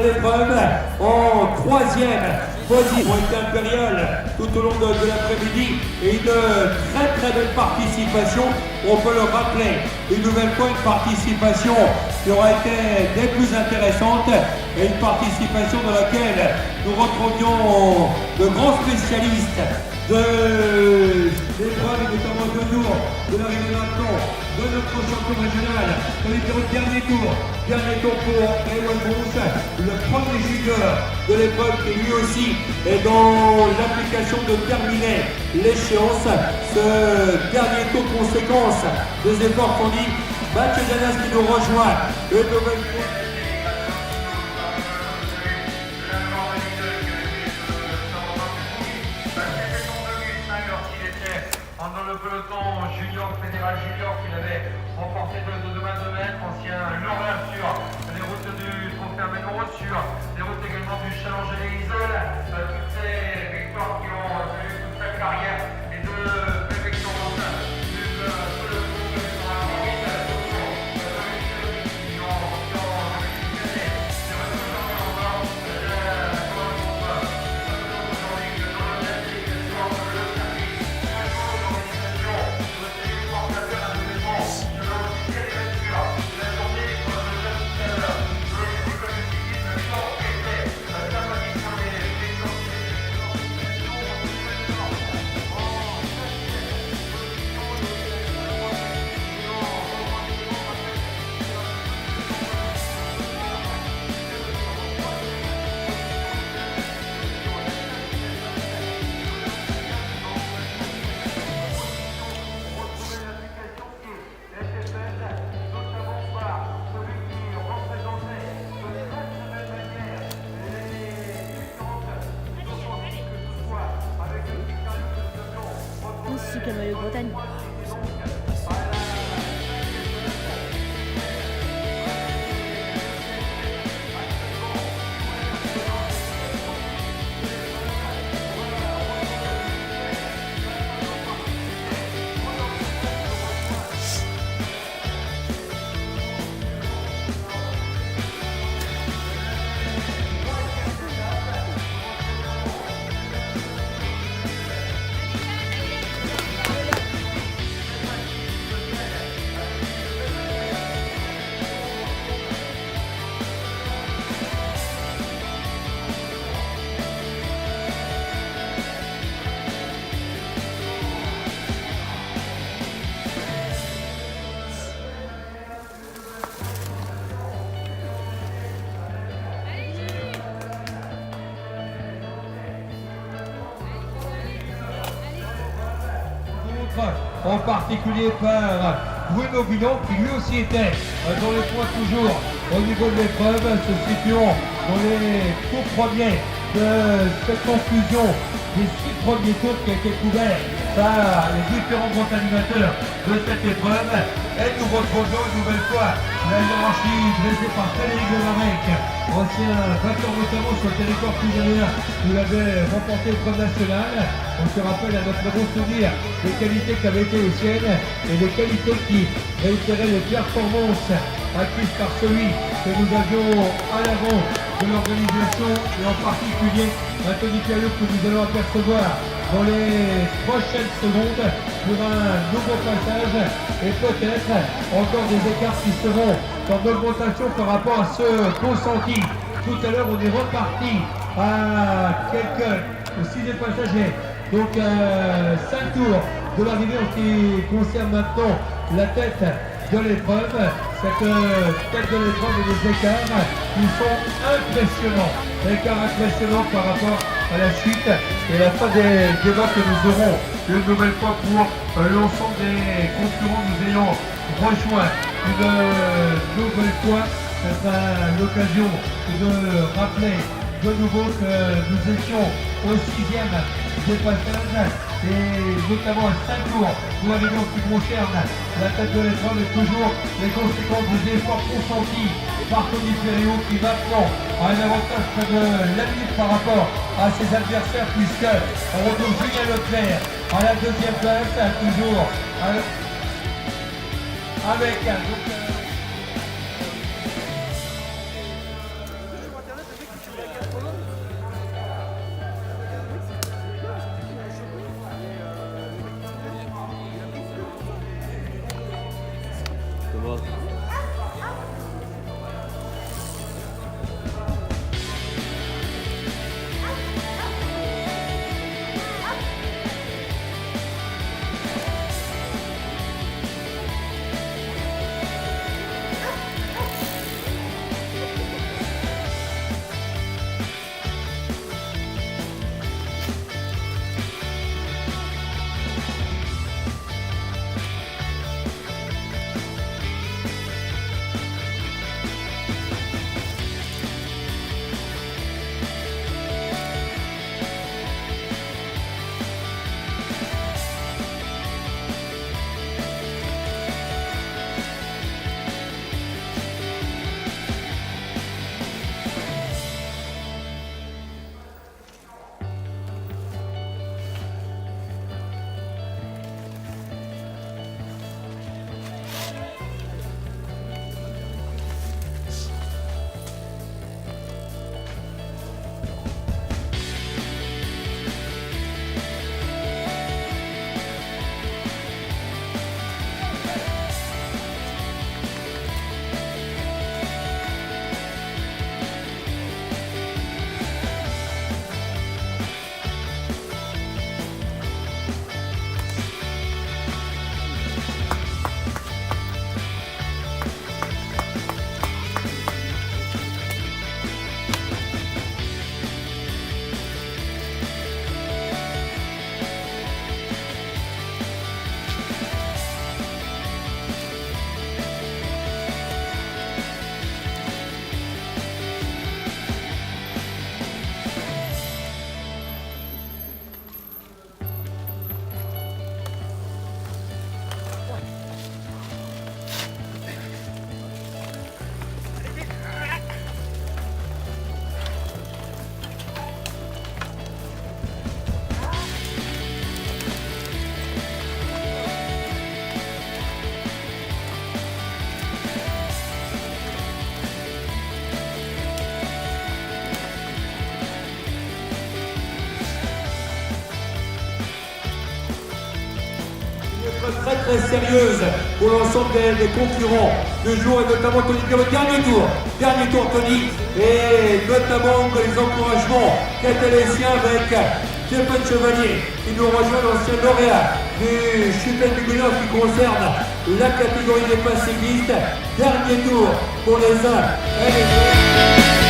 l'épreuve en troisième position. Ont été impériales tout au long de l'après-midi et une très belle participation. On peut le rappeler une nouvelle fois, une participation qui aura été des plus intéressantes et une participation dans laquelle nous retrouvions de grands spécialistes de l'épreuve, notamment de jour de l'arrivée maintenant de notre champion régional. On est au dernier tour pour Ewan Bruce, le premier junior de l'épreuve qui lui aussi est dans l'application de terminer l'échéance. Ce dernier tour, conséquence des efforts fournis. Mathieu Janas qui nous rejoint, une nouvelle fois. Dans le peloton junior, fédéral junior qu'il avait remporté de 2 mètres, ancien lauréat sur les routes du Trophée Aménoro, sur les routes également du Challenge des Isoles, toutes ces victoires qui ont tenu toute sa carrière et de belles victoires du peloton ainsi qu'un maillot de Bretagne. En particulier par Bruno Guillon qui lui aussi était dans les points toujours au niveau de l'épreuve, se situant dans les tout premiers de cette conclusion des 6 premiers tours qui a été couvert par les différents grands animateurs de cette épreuve. Et nous retrouvons une nouvelle fois la hiérarchie dressée par Frédéric Lemarec, ancien vainqueur notamment sur le territoire toulousain, qui avait remporté l'épreuve nationale. On se rappelle à notre bon souvenir les qualités qui avaient été les siennes et les qualités qui réitéraient les performances acquises par celui que nous avions à l'avant de l'organisation et en particulier Anthony Pialot que nous allons apercevoir dans les prochaines secondes pour un nouveau passage et peut-être encore des écarts qui seront en augmentation par rapport à ceux consentis. Tout à l'heure on est reparti à quelques 6 passagers, donc 5 tours de l'arrivée en ce qui concerne maintenant la tête de l'épreuve. Cette tête de l'épreuve et des écarts qui sont impressionnants, écarts impressionnants par rapport à la suite et la fin des débats que nous aurons une nouvelle fois pour l'ensemble des concurrents nous ayant rejoint une nouvelle fois. Ce sera l'occasion de rappeler de nouveau que nous étions au 6e des passages et notamment à 5 tours pour arriver en ce qui concerne la tête de l'épreuve et toujours les conséquences des efforts consentis par Tony Ferriot qui maintenant a un avantage près de la minute par rapport à ses adversaires puisque on retrouve Julien Leclerc à la 2e place, toujours avec voir. Très sérieuse pour l'ensemble des concurrents de jour et notamment Tony Pierrot. Dernier tour Tony, et notamment les encouragements catalésiens avec Stéphane Chevalier qui nous rejoint, l'ancien lauréat du Championnat du Bénin qui concerne la catégorie des pas cyclistes. Dernier tour pour les uns et les autres.